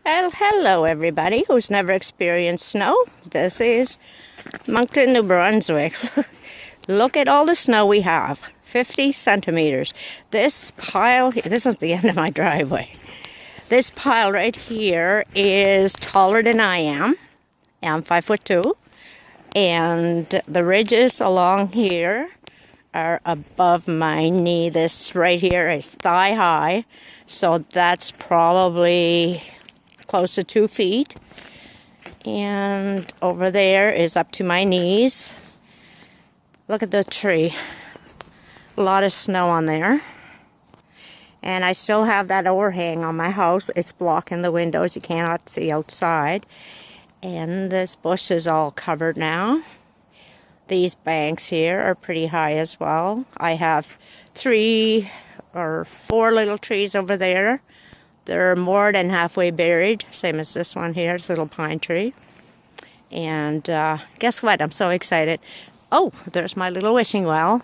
Well, hello everybody who's never experienced snow. This is Moncton, New Brunswick. Look at all the snow we have. 50 centimeters. This pile, this is the end of my driveway. This pile right here is taller than I am. I'm 5'2", and the ridges along here are above my knee. This right here is thigh high, so that's probably close to 2 feet. And over there is up to my knees. Look at the tree. A lot of snow on there. And I still have that overhang on my house. It's blocking the windows. You cannot see outside. And this bush is all covered now. These banks here are pretty high as well. I have 3 or 4 little trees over there. They're more than halfway buried, same as this one here, this little pine tree. And guess what? I'm so excited. Oh, there's my little wishing well.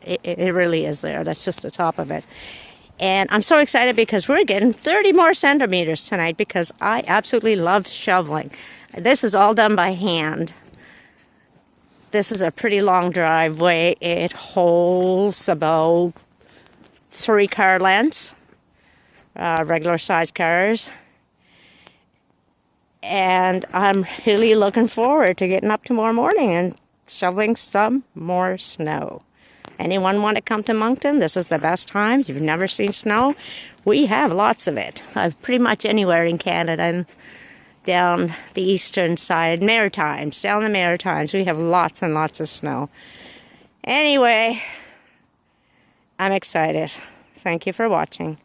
It really is there. That's just the top of it. And I'm so excited because we're getting 30 more centimeters tonight because I absolutely love shoveling. This is all done by hand. This is a pretty long driveway. It holds about 3 car lengths. Regular size cars, and I'm really looking forward to getting up tomorrow morning and shoveling some more snow. Anyone want to come to Moncton? This is the best time. If you've never seen snow, we have lots of it. Pretty much anywhere in Canada and down the eastern side, Maritimes, down the Maritimes, we have lots and lots of snow. Anyway, I'm excited. Thank you for watching.